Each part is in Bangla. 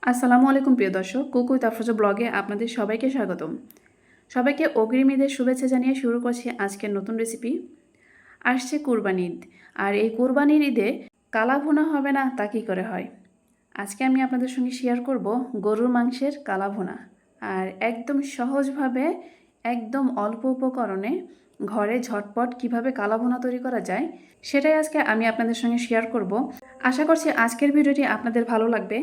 আসসালামু আলাইকুম প্রিয় দর্শক, কুকু তাফরোজা ব্লগে আপনাদের সবাইকে স্বাগতম। সবাইকে অগ্রিম ঈদের শুভেচ্ছা জানিয়ে শুরু করছি আজকের নতুন রেসিপি। আসছে কুরবানি ঈদ, আর এই কুরবানির ঈদে কালা ভুনা হবে না তা কী করে হয়? আজকে আমি আপনাদের সঙ্গে শেয়ার করব গরুর মাংসের কালা ভুনা। আর একদম সহজভাবে, একদম অল্প উপকরণে ঘরে ঝটপট কিভাবে কালা ভুনা তৈরি করা যায় সেটাই আজকে আমি আপনাদের সঙ্গে শেয়ার করব। আশা করছি আজকের ভিডিওটি আপনাদের ভালো লাগবে।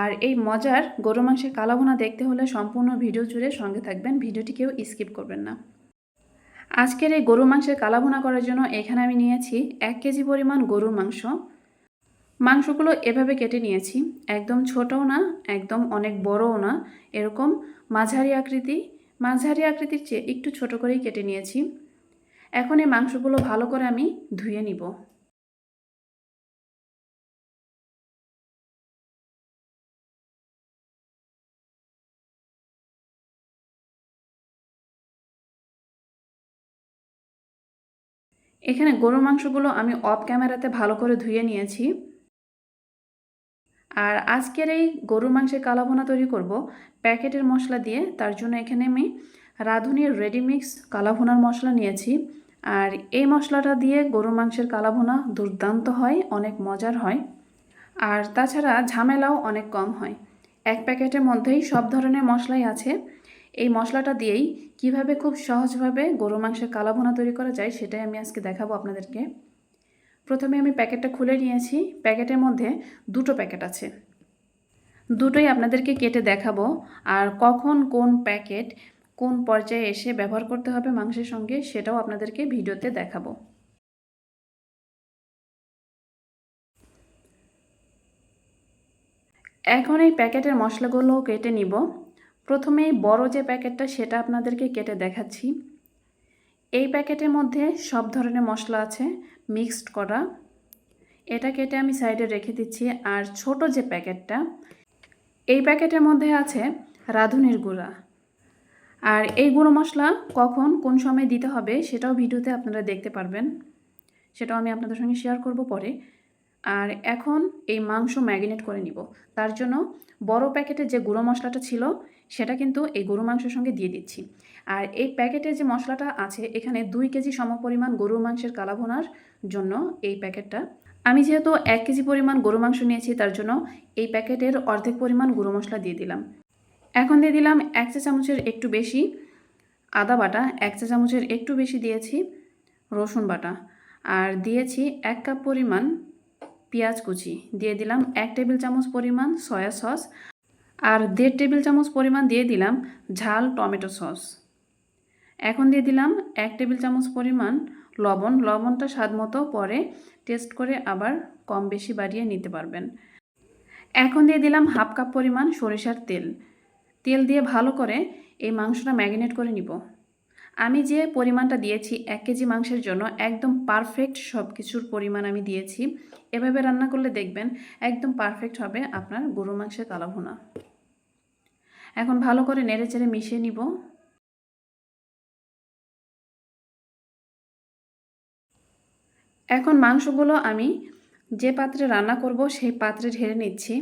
আর এই মজার গরু মাংসের কালা ভুনা দেখতে হলে সম্পূর্ণ ভিডিও জুড়ে সঙ্গে থাকবেন, ভিডিওটি কেউ স্কিপ করবেন না। আজকের এই গরু মাংসের কালা ভুনা করার জন্য এখানে আমি নিয়েছি 1 কেজি পরিমাণ গরুর মাংস। মাংসগুলো এভাবে কেটে নিয়েছি, একদম ছোটও না, একদম অনেক বড়ও না, এরকম মাঝারি আকৃতির চেয়ে একটু ছোট করেই কেটে নিয়েছি। এখন এই মাংসগুলো ভালো করে আমি ধুয়ে নিব। এখানে গরুর মাংসগুলো আমি অফ ক্যামেরাতে ভালো করে ধুয়ে নিয়েছি। আর আজকের এই গরুর মাংসের কালা ভুনা তৈরি করব প্যাকেটের মশলা দিয়ে। তার জন্য এখানে আমি রাঁধুনির রেডিমিক্স কালা ভুনার মশলা নিয়েছি। আর এই মশলাটা দিয়ে গরুর মাংসের কালা ভুনা দুর্দান্ত হয়, অনেক মজার হয়। আর তাছাড়া ঝামেলাও অনেক কম হয়। এক প্যাকেটের মধ্যেই সব ধরনের মশলাই আছে। এই মশলাটা দিয়েই কিভাবে খুব সহজভাবে গরুর মাংসের কালা ভুনা তৈরি করা যায় সেটাই আমি আজকে দেখাবো আপনাদেরকে। প্রথমে আমি প্যাকেটটা খুলে নিয়েছি। প্যাকেটের মধ্যে দুটো প্যাকেট আছে, দুটোই আপনাদেরকে কেটে দেখাবো। আর কখন কোন প্যাকেট কোন পর্যায়ে এসে ব্যবহার করতে হবে মাংসের সঙ্গে সেটাও আপনাদেরকে ভিডিওতে দেখাবো। এখন এই প্যাকেটের মশলাগুলো কেটে নিব। প্রথমেই বড় যে প্যাকেটটা সেটা আপনাদেরকে কেটে দেখাচ্ছি। এই প্যাকেটের মধ্যে সব ধরনের মশলা আছে মিক্সড করা, এটা কেটে আমি সাইডে রেখে দিচ্ছি। আর ছোট যে প্যাকেটটা, এই প্যাকেটের মধ্যে আছে রাঁধুনির গুঁড়া। আর এই গুঁড়ো মশলা কখন কোন সময় দিতে হবে সেটাও ভিডিওতে আপনারা দেখতে পারবেন, সেটাও আমি আপনাদের সঙ্গে শেয়ার করব পরে। আর এখন এই মাংস ম্যারিনেট করে নিব। তার জন্য বড় প্যাকেটে যে গুঁড়ো মশলাটা ছিল সেটা কিন্তু এই গরু মাংসের সঙ্গে দিয়ে দিচ্ছি। আর এই প্যাকেটে যে মশলাটা আছে এখানে 2 কেজি সমপরিমাণ গরুর মাংসের কালা ভুনার জন্য এই প্যাকেটটা। আমি যেহেতু 1 কেজি পরিমাণ গরু মাংস নিয়েছি তার জন্য এই প্যাকেটের অর্ধেক পরিমাণ গুঁড়ো মশলা দিয়ে দিলাম। এখন দিয়ে দিলাম 1 চা চামচের একটু বেশি আদা বাটা, 1 চা চামচের একটু বেশি দিয়েছি রসুন বাটা, আর দিয়েছি 1 কাপ পরিমাণ পেঁয়াজ কুচি, দিয়ে দিলাম 1 টেবিল চামচ পরিমাণ সয়া সস, আর 1.5 টেবিল চামচ পরিমাণ দিয়ে দিলাম ঝাল টমেটো সস। এখন দিয়ে দিলাম 1 টেবিল চামচ পরিমাণ লবণ। লবণটা স্বাদ মতো পরে টেস্ট করে আবার কম বেশি বাড়িয়ে নিতে পারবেন। এখন দিয়ে দিলাম হাফ কাপ পরিমাণ সরিষার তেল। তেল দিয়ে ভালো করে এই মাংসটা ম্যারিনেট করে নিব। আমি যে পরিমাণটা দিয়েছি 1 কেজি মাংসের জন্য একদম পারফেক্ট সব কিছুর পরিমাণ আমি দিয়েছি। এভাবে রান্না করলে দেখবেন একদম পারফেক্ট হবে আপনার গরু মাংসের কালা ভুনা। এখন ভালো করে নেড়েচেড়ে মিশিয়ে নিব। এখন মাংসগুলো আমি যে পাত্রে রান্না করব সেই পাত্রে ঢেলে নিচ্ছি।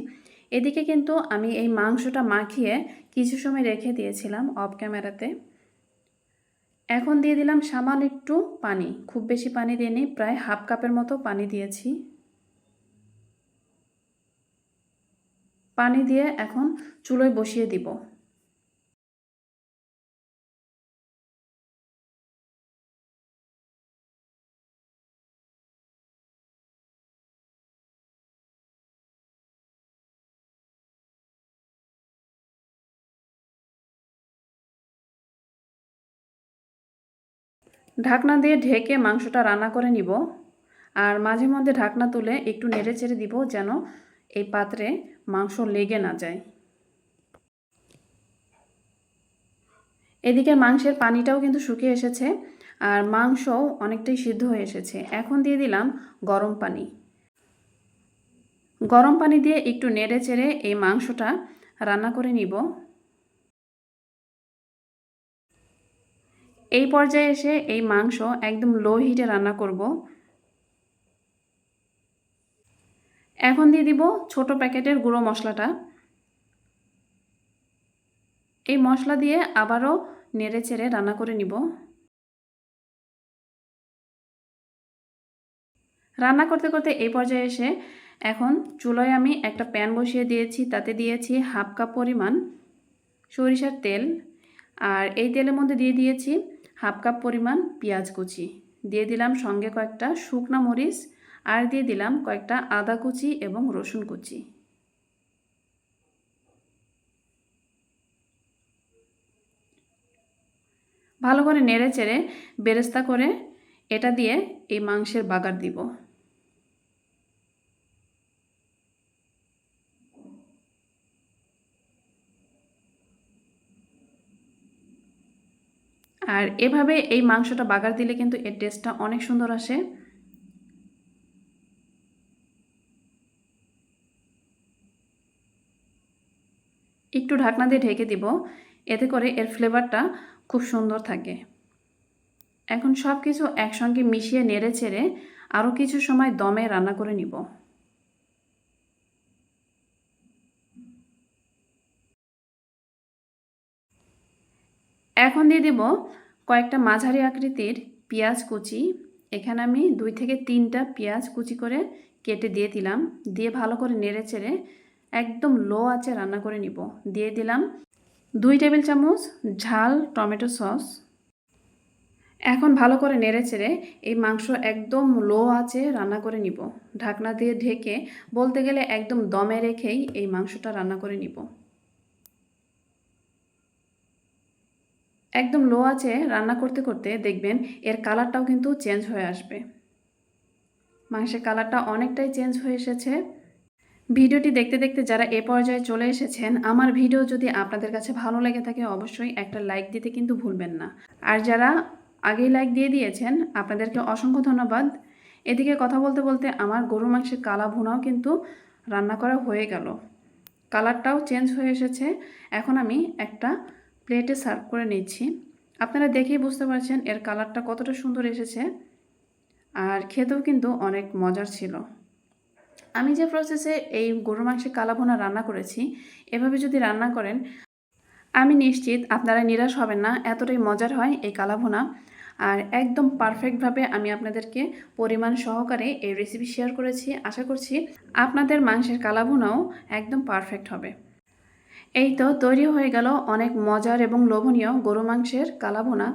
এদিকে কিন্তু আমি এই মাংসটা মাখিয়ে কিছু সময় রেখে দিয়েছিলাম অফ ক্যামেরাতে। এখন দিয়ে দিলাম সামান্য একটু পানি, খুব বেশি পানি দিইনি, প্রায় হাফ কাপের মতো পানি দিয়েছি। পানি দিয়ে এখন চুলোয় বসিয়ে দিব। ঢাকনা দিয়ে ঢেকে মাংসটা রান্না করে নিব। আর মাঝে মধ্যে ঢাকনা তুলে একটু নেড়ে চেড়ে দিব যেন এই পাত্রে মাংস লেগে না যায়। এদিকে মাংসের পানিটাও কিন্তু শুকিয়ে এসেছে, আর মাংসও অনেকটাই সিদ্ধ হয়ে এসেছে। এখন দিয়ে দিলাম গরম পানি। গরম পানি দিয়ে একটু নেড়ে চেড়ে এই মাংসটা রান্না করে নিব। এই পর্যায়ে এসে এই মাংস একদম লো হিটে রান্না করব। এখন দিয়ে দিব ছোট প্যাকেটের গুঁড়ো মশলাটা। এই মশলা দিয়ে আবারও নেড়ে চেড়ে রান্না করে নিব। রান্না করতে করতে এই পর্যায়ে এসে এখন চুলায় আমি একটা প্যান বসিয়ে দিয়েছি, তাতে দিয়েছি হাফ কাপ পরিমাণ সরিষার তেল, আর এই তেলের মধ্যে দিয়ে দিয়েছি হাফ কাপ পরিমাণ পেঁয়াজ কুচি, দিয়ে দিলাম সঙ্গে কয়েকটা শুকনা মরিচ, আর দিয়ে দিলাম কয়েকটা আদা কুচি এবং রসুন কুচি। ভালো করে নেড়ে চেড়ে বেরেস্তা করে এটা দিয়ে এই মাংসের বাগার দিব। আর এভাবে এই মাংসটা বাগার দিলে কিন্তু এর টেস্টটা অনেক সুন্দর আসে। একটু ঢাকনা দিয়ে ঢেকে দিব, এতে করে এর ফ্লেভারটা খুব সুন্দর থাকে। এখন সব কিছু একসঙ্গে মিশিয়ে নেড়ে চেড়ে আরও কিছু সময় দমে রান্না করে নিব। এখন দিয়ে দিব কয়েকটা মাঝারি আকৃতির পেঁয়াজ কুচি। এখানে আমি 2 থেকে 3টা পেঁয়াজ কুচি করে কেটে দিয়ে দিলাম। দিয়ে ভালো করে নেড়ে চেড়ে একদম লো আঁচে রান্না করে নিব। দিয়ে দিলাম 2 টেবিল চামচ ঝাল টমেটো সস। এখন ভালো করে নেড়ে চেড়ে এই মাংস একদম লো আঁচে রান্না করে নিব। ঢাকনা দিয়ে ঢেকে বলতে গেলে একদম দমে রেখেই এই মাংসটা রান্না করে নিব। একদম লো আঁচে রান্না করতে করতে দেখবেন এর কালারটাও কিন্তু চেঞ্জ হয়ে আসবে। মাংসের কালারটা অনেকটাই চেঞ্জ হয়ে এসেছে। ভিডিওটি দেখতে দেখতে যারা এ পর্যায়ে চলে এসেছেন, আমার ভিডিও যদি আপনাদের কাছে ভালো লেগে থাকে অবশ্যই একটা লাইক দিতে কিন্তু ভুলবেন না। আর যারা আগেই লাইক দিয়ে দিয়েছেন আপনাদেরকে অসংখ্য ধন্যবাদ। এদিকে কথা বলতে বলতে আমার গরু মাংসের কালা ভুনাও কিন্তু রান্না করা হয়ে গেল। কালারটাও চেঞ্জ হয়ে এসেছে। এখন আমি একটা প্লেটে সার্ভ করে নিচ্ছি। আপনারা দেখেই বুঝতে পারছেন এর কালারটা কতটা সুন্দর এসেছে, আর খেতেও কিন্তু অনেক মজার ছিল। আমি যে প্রসেসে এই গরু মাংসের কালা ভুনা রান্না করেছি, এভাবে যদি রান্না করেন আমি নিশ্চিত আপনারা নিরাশ হবেন না, এতটাই মজার হয় এই কালা ভুনা। আর একদম পারফেক্টভাবে আমি আপনাদেরকে পরিমাণ সহকারে এই রেসিপি শেয়ার করেছি। আশা করছি আপনাদের মাংসের কালা ভুনাও একদম পারফেক্ট হবে। এই তো তৈরি হয়ে গেল অনেক মজার এবং লোভনীয় গরু মাংসের কালা ভুনা।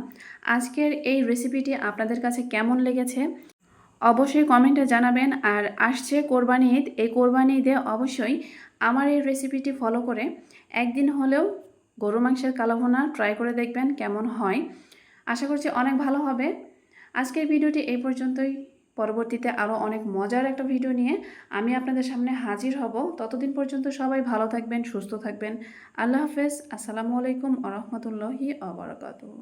আজকের এই রেসিপিটি আপনাদের কাছে কেমন লেগেছে অবশ্যই কমেন্টে জানাবেন। আর আসছে কোরবানি ঈদ, এই কোরবানি ঈদে অবশ্যই আমার এই রেসিপিটি ফলো করে একদিন হলেও গরু মাংসের কালো ভুনা ট্রাই করে দেখবেন কেমন হয়। আশা করছি অনেক ভালো হবে। আজকের ভিডিওটি এই পর্যন্তই। পরবর্তীতে আরও অনেক মজার একটা ভিডিও নিয়ে আমি আপনাদের সামনে হাজির হব। ততদিন পর্যন্ত সবাই ভালো থাকবেন, সুস্থ থাকবেন। আল্লাহ হাফেজ। আসসালামু আলাইকুম ওয়া রাহমাতুল্লাহি ওয়া বারাকাতুহু।